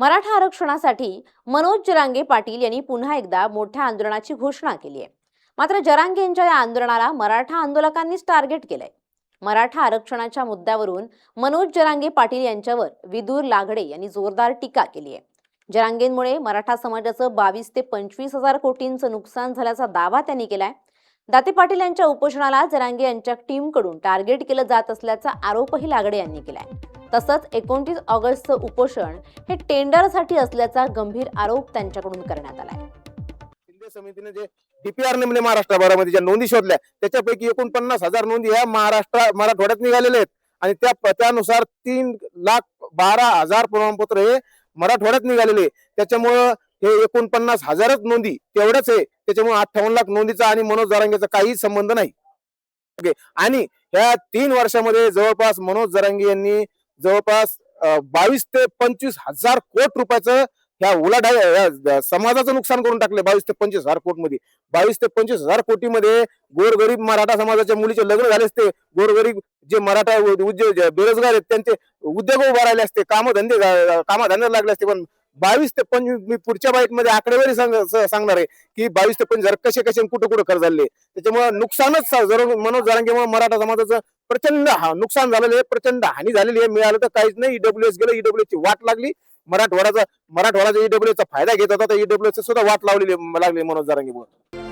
मराठा आरक्षणासाठी मनोज जरांगे पाटील यांनी पुन्हा एकदा मोठ्या आंदोलनाची घोषणा केली आहे। मात्र जरांगे यांच्या या आंदोलनाला मराठा आंदोलकांनीच टार्गेट केलंय। मराठा आरक्षणाच्या मुद्द्यावरून मनोज जरांगे पाटील यांच्यावर विदूर लागडे यांनी जोरदार टीका केली आहे। जरांगेंमुळे मराठा समाजाचं 22 ते 25 हजार कोटींचं नुकसान झाल्याचा दावा त्यांनी केलाय। दाते पाटील यांच्या उपोषणाला जरांगे यांच्या टीमकडून टार्गेट केलं जात असल्याचा आरोपही लागडे यांनी केलाय। तसंच 29 ऑगस्टचं उपोषण हे टेंडरसाठी असल्याचा गंभीर आरोप त्यांच्याकडून करण्यात आलाय। शिंदे समितीने जे डीपीआर नेमले महाराष्ट्रभरामध्ये ज्या नोंदी शोधल्या त्याच्यापैकी 49,000 नोंदी ह्या मराठवाड्यात निघालेल्या आहेत आणि त्यानुसार 3,12,000 प्रमाणपत्र हे मराठवाड्यात निघालेले। त्याच्यामुळं हे 49,000च नोंदी तेवढंच आहे। त्याच्यामुळे 58 लाख नोंदीचा आणि मनोज जरांगेचा काही संबंध नाही। ओके, आणि ह्या 3 वर्षामध्ये जवळपास मनोज जरांगे यांनी जवळपास 22 ते 25 हजार कोटी रुपयाचं ह्या उलाढाल समाजाचं नुकसान करून टाकले। 22 ते 25 हजार कोटी मध्ये 22 ते 25 हजार कोटी मध्ये गोरगरीब मराठा समाजाच्या मुलीचे लग्न झाले असते, गोरगरीब जे मराठा बेरोजगार आहेत त्यांचे उद्योग उभा राहिले असते, कामधंदे लागले असते। पण 22 ते 25 मी पुढच्या बाईट मध्ये आकडेवारी सांगणार आहे की 22 ते 25 कसे कसे कुठं खर्च झाले। त्याच्यामुळे नुकसानच मनोज जरांगेमुळे मराठा समाजाचं प्रचंड नुकसान झालेलं आहे, प्रचंड हानी झालेली आहे। मिळालं तर काहीच नाही, ईडब्ल्यूएस गेलं, ईडब्ल्यूएस ची वाट लागली। मराठवाड्याचा ईडब्ल्यूएस चा फायदा घेत होता, तर ईडब्ल्यूएस सुद्धा वाट लागली मनोज जरांगेमुळे।